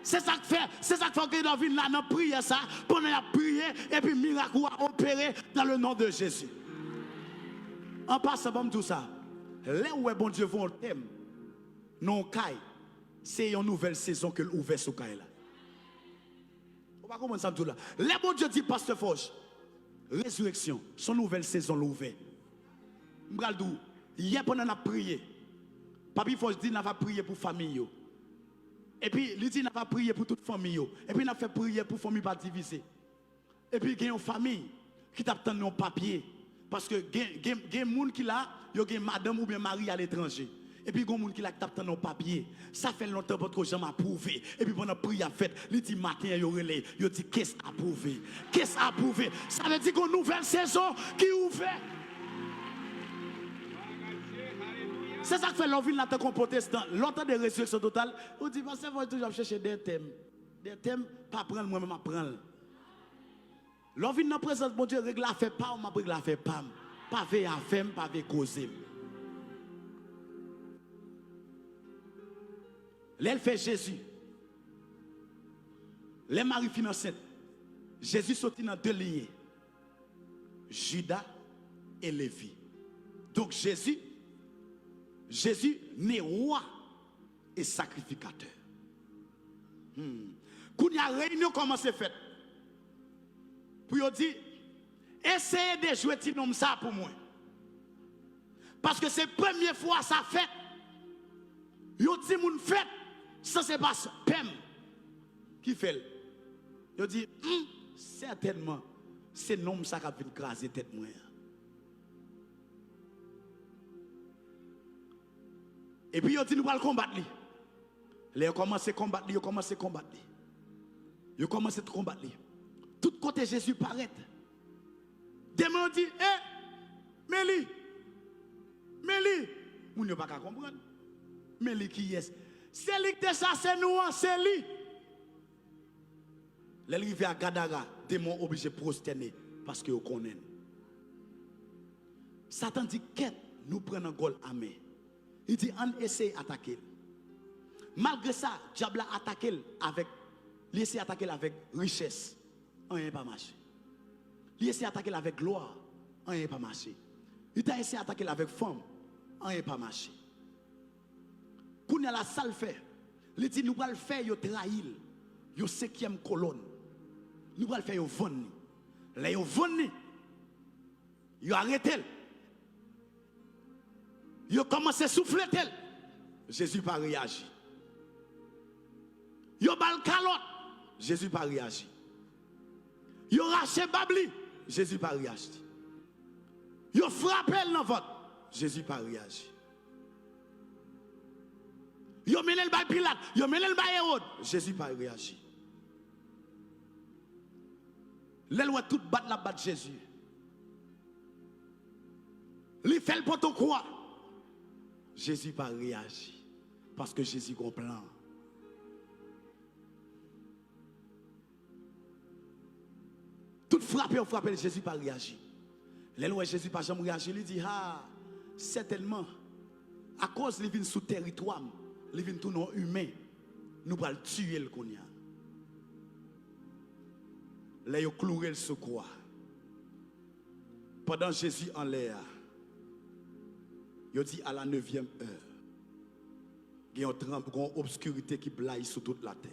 C'est ça que fait, c'est ça que fait que nous venons là, nous prier ça, pendant la prière, et puis miracle a opéré dans le nom de Jésus. En passant par tout ça, là où est bon Dieu vont le thème, non caille, c'est une nouvelle saison que l'ouvert sous caille là. On va commencer ça tout là. Là bon Dieu dit pasteur Forge, résurrection, son nouvelle saison l'ouvert. M'bral hier pendant la prière, Papi Forge dit n'a pas prier pour famille yo. Et puis il dit n'a pas prier pour toute famille yo. Et puis n'a fait prier pour famille pas divisée. Et puis il y a une famille qui t'attend nos papiers. Parce que il y a des gens qui là, il y a madame ou bien mari à l'étranger. Et puis il y a des gens qui là qui nos papiers. Ça fait longtemps que votre jambe approuvé. Et puis pendant la prière faite, il dit matin, il dit qu'est-ce approuvé? Qu'est-ce approuvé? Ça veut dire qu'une nouvelle saison qui ouvre. C'est ça que fait l'envie de tant protestant. Longtemps de résurrection totale, on dit parce que vous toujours chercher des thèmes. Des thèmes, pas prendre moi-même à prendre. L'envie de la présence, bon Dieu, règle la fait pas, on m'a règle la fait pas. Pas veille à faire, pas veille causer. L'elle fait Jésus. Les maris financés. Jésus sortit dans deux lignes. Judas et Lévi. Donc Jésus n'est roi et sacrificateur. Quand il y a réunion, comment c'est fait? Pour dire, essayez de jouer petit nom ça pour moi. Parce que c'est la première fois ça fait. Yo dit moun fait, ça c'est pas Pem qui fait. Yo dit, certainement, c'est nom ça qui va écraser tête moi. Et puis yo dit nous allons combattre lui. Là yo commencé à combattre, yo commencé à combattre. Yo commencé à combattre. Tout côté Jésus paraît. Demain on dit, Mélie, on ne pas comprendre. Mélie qui est? C'est lui qui ça, c'est nous, c'est lui. L'arrivée à Gadara, démon obligé de prosterner parce que vous connaissez. Satan dit, qu'est-ce nous prenons un goal à main. Il dit, on essaie d'attaquer. Malgré ça, diable a attaqué avec, laissé attaquer avec richesse. On n'a pas marché. Il a essayé d'attaquer avec gloire. On n'a pas marché. Il a essayé d'attaquer avec femme. On n'a pas marché. Quand il a la salle fait, il dit nous allons le faire, il trahir. Il 5e colonne. Nous allons le faire, il vendre. Là, il vendre. Il arrête. Il commence à souffler. Jésus n'a pas réagi. Il a bal calotte. Jésus n'a pas réagi. Il a raché Babli. Jésus n'a pas réagi. Il a frappé dans votre. Jésus n'a pas réagi. Il a mené le bail Pilate. Il a mené le bail Hérode. Jésus n'a pas réagi. L'elle a tout battre la batte Jésus. Il fait le poteau croix. Jésus n'a pas réagi. Parce que Jésus a un plan. Tout frappé, on frappe, Jésus n'a pas réagi. L'elle où Jésus n'a pas jamais réagi. Il dit, certainement, à cause de vient sous territoire, il vient tout non humain, nous allons tuer le Konya. Là, il a cloué le sous croix. Pendant Jésus en l'air, il dit à la 9e heure, il y a une obscurité qui blaye sur toute la terre.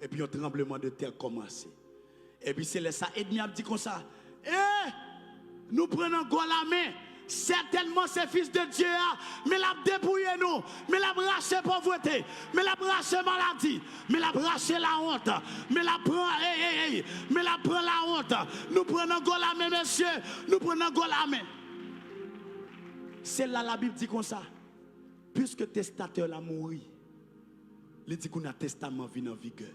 Et puis un tremblement de terre commence. Et puis c'est là ça, ennemi a dit comme ça, nous prenons go la main, Certainement c'est fils de Dieu, mais l'a dépouillé nous, mais l'a braché pauvreté, mais l'a braché maladie, mais l'a braché la honte, mais l'a prend, mais l'a prend la honte. Nous prenons go la main, messieurs, nous prenons go la main. C'est là la Bible dit comme ça. Puisque testateur l'a mouru, il dit qu'on a testament vient en vigueur.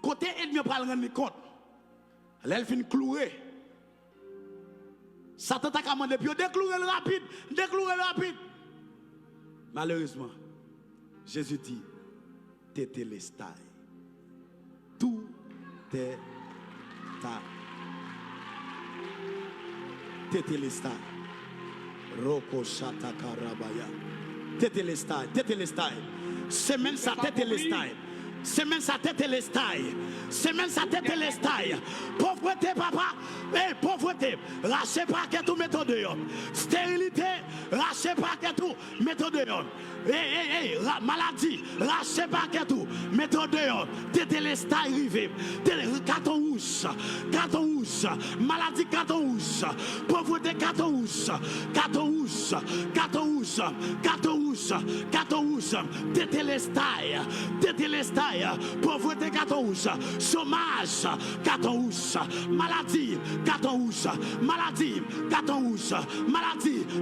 Côté ennemi pas le rendre compte. Elle fin clouer. Satan t'a commandé puis déclouer le rapide. Malheureusement, Jésus dit tétélestai. Tout est ta tétélestai. Roko shata karabaya. Tétélestai. Semaine sa tétélestai. Semaine sa tête et l'estaille. Semaine sa tête et l'estaille. Pauvreté, papa. Pauvreté. Lâchez pas que tout méthode. Stérilité. Lâchez pas que tout méthode. Maladie. Lâchez pas que tout méthode. Tête et l'estaille rivé. Carton rouge. Maladie carton rouge. Pauvreté carton rouge. Carton rouge. Tête et l'estaille. Pauvreté carton rouge, chômage carton rouge, maladie carton rouge, maladie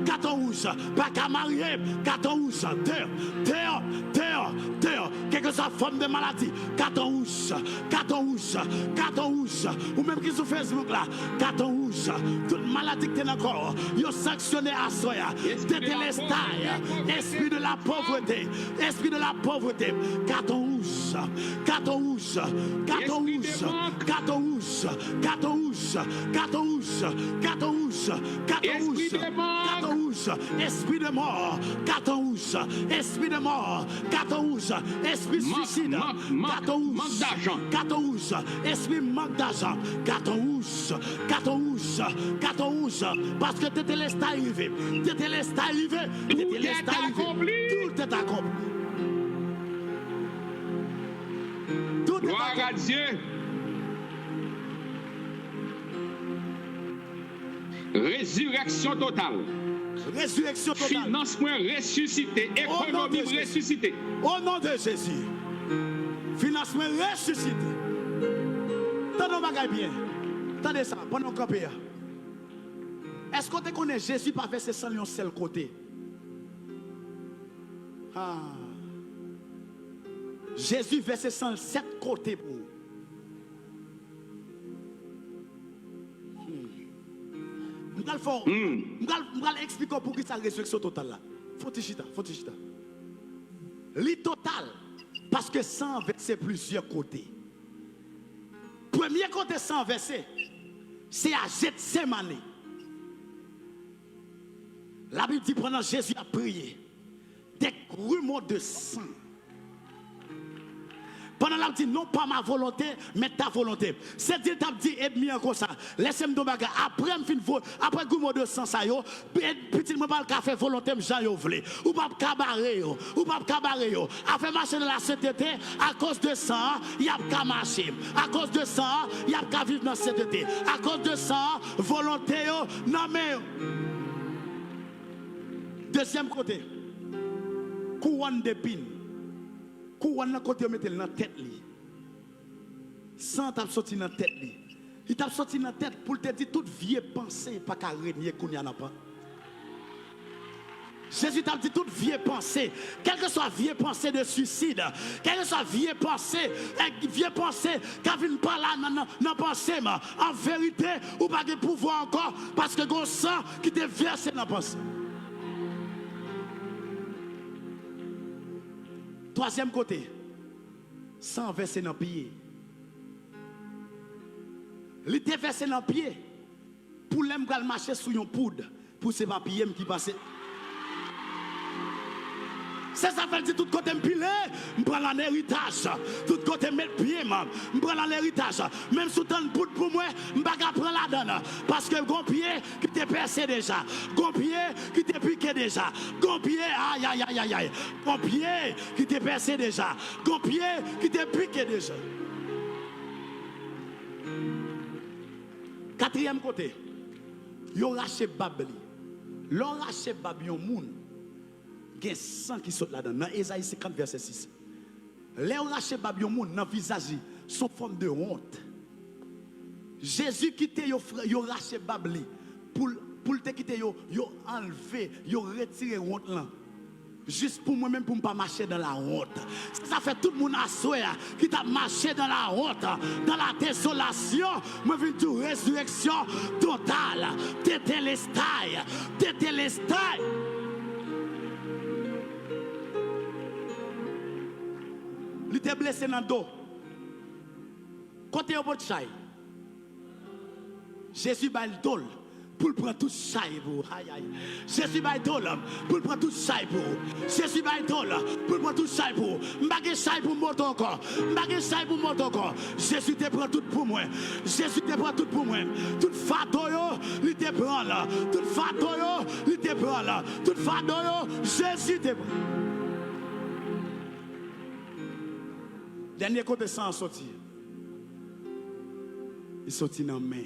carton rouge, pas qu'à marier carton rouge, terre, quelle que soit la forme de maladie, carton rouge, ou même qui sur Facebook là, carton rouge, toute maladie que tu as encore, ils ont sanctionné à soya, tétélestai, esprit de la pauvreté, carton rouge. Esprit de mort, carton rouge, esprit suicide, carton rouge, esprit manque d'argent, carton rouge, parce que tétélestai arrivé, tout est accompli. Gloire à Dieu. Résurrection totale. Financement ressuscité. Économie ressuscitée. Au nom de Jésus. Financement ressuscité. Tenez bagaille bien. Attendez ça, pendant qu'on paye. Est-ce qu'on te connaît Jésus pas verser sans un seul côté? Jésus versait 107 côtés pour vous. Je vais expliquer pour qui ça résurrection totale là. Faut chita. Li total parce que 100 versets plusieurs côtés. Premier côté 100 versets, c'est à Gethsémane. La Bible dit pendant Jésus a prié, des grumeaux de sang. Pendant la dit non pas ma volonté, mais ta volonté. C'est Dieu t'a dit et bien comme ça. Laissez-moi dommager. Après goumot de sang ça yo, petit moi pas le café volonté Jean yo vle. Ou pas cabaret yo, a fait marcher dans la sainteté à cause de sang, il a pas marcher. À cause de sang, il a pas vivre dans la sainteté. À cause de sang, volonté yo non mais deuxième côté. Couronne d'épines. Couronne côté mettre dans tête li. Sans t'a sorti dans tête li. Il t'a sorti dans tête pour te dire toute vieille pensée pas qu'à régner kounya n'a pas. Jésus t'a dit toute vieille pensée, quelle que soit vieille pensée de suicide, quelle que soit vieille pensée qui vient pas là dans pensée, en vérité ou pas de pouvoir encore parce que gon sang qui te versé dans pensée. Troisième côté, sans verser dans le pied. Il était versé dans le pied pour l'aimer marcher sous une poudre pour ces papiers qui passaient. C'est ça fait dire tout côté empilé, je prends l'héritage. Tout côté mettre pied, je prends l'héritage. Même sous tant de poudre pour moi, je ne vais pas prendre la donne. Parce que gon pied qui t'est percé déjà. Gon pied qui t'est piqué déjà. Gon pied, aïe. Gon pied qui t'est percé déjà. Gon pied qui t'est piqué déjà. Quatrième côté, Yo rache Babli. L'on rache Babli yon moun. Il y a 100 qui sont là-dedans. Dans Ésaïe 50, verset 6. Les rache Babli yon moun, dans visage, sont forme de honte. Jésus quitte yo rache Babli pour te quitter yo enlever, yo retirer honte là. Juste pour moi-même, pour ne pas marcher dans la honte. Ça fait tout le monde à soi qui t'a marché dans la honte, dans la désolation. Moi, je veux une résurrection totale. Tétélestai. Il était blessé dans le dos. Côté au bout de chai. Jésus va le tol. Pour prendre tout ça pour Jésus va être là pour prendre tout ça pour Jésus va être là pour prendre tout ça pour m'bagé ça pour monter encore m'bagé ça pour monter encore Jésus te prend tout pour moi Jésus te prend tout pour moi toute fado yo il te prend là toute fado yo il te prend là toute fado yo Jésus te prend. Dernier côté sans sortir il sortit dans main.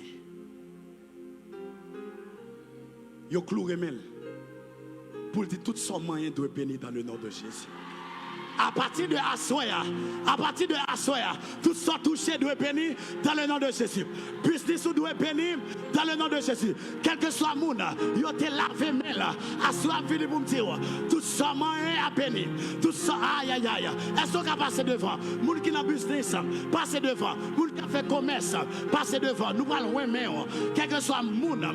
Yo clou remel pour dire tout son moyen doit bénir dans le nom de Jésus. À partir de Assoya, tout son touché doit bénir dans le nom de Jésus. Business doit bénir dans le nom de Jésus. Quel que soit le monde, yo te lavé mail, Assoya vini pour me dire, tout son moyen à bénir. Tout son aïe. Est-ce qu'on va passer devant? Moun qui n'a business, passer devant. Moun qui a fait commerce, passer devant. Nous allons loin mais quel que soit le monde,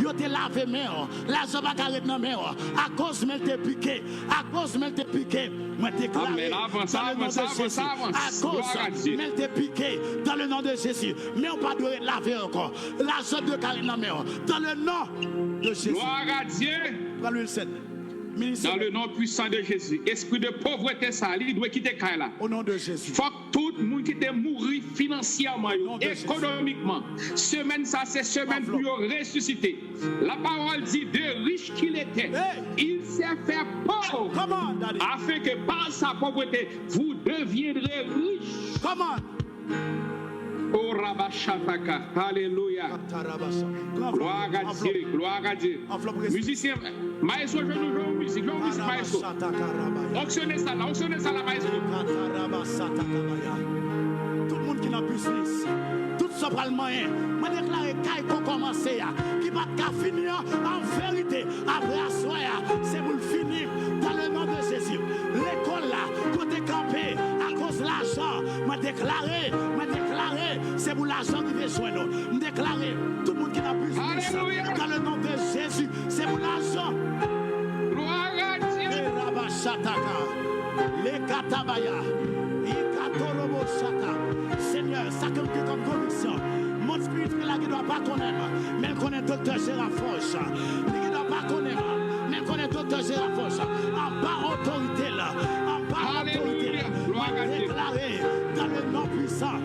yo te lavé mail, l'argent va carrer dans mail à cause de te piqué, à cause de te piqué. Moi déclaré dans le nom de Jésus à cause mais t'es piqué dans le nom de Jésus mais on pas doit laver encore l'argent de Karine dans le nom de Jésus. Gloire à Dieu. Dans le nom puissant de Jésus, esprit de pauvreté, ça, il doit quitter Kaila. Au nom de Jésus. Faut que tout le monde qui est mourir financièrement, économiquement. Semaine, ça, c'est semaine pour ressusciter. La parole dit de riche qu'il était, il s'est fait pauvre. Afin que par sa pauvreté, vous deviendrez riches. Comment? Oh Rabashataka, alléluia. Gloire à Dieu. Musicien, maestro, je nous joue musique, maestro. Auctionnez ça là, maestro. Tout le monde qui n'a business, tout ça prend le moyen. Je déclare qu'il faut commencer, qui va finir en vérité. Après à soi, c'est pour le finir dans le nom de Jésus. L'école là, côté campé, à cause de l'argent, je déclaré, c'est pour l'argent qui veut joindre. Je déclaré, tout le monde qui n'a business, dans le nom de Jésus, c'est pour l'argent. Gloire à Dieu. Les katabaya, Seigneur, ça comme conviction. Mon spirituel là qui ne doit pas connaître, mais il connaît docteur Gérard Foch. Il ne doit pas connaître, mais il connaît docteur Gérard Foch. En bas autorité là, déclaré dans le nom puissant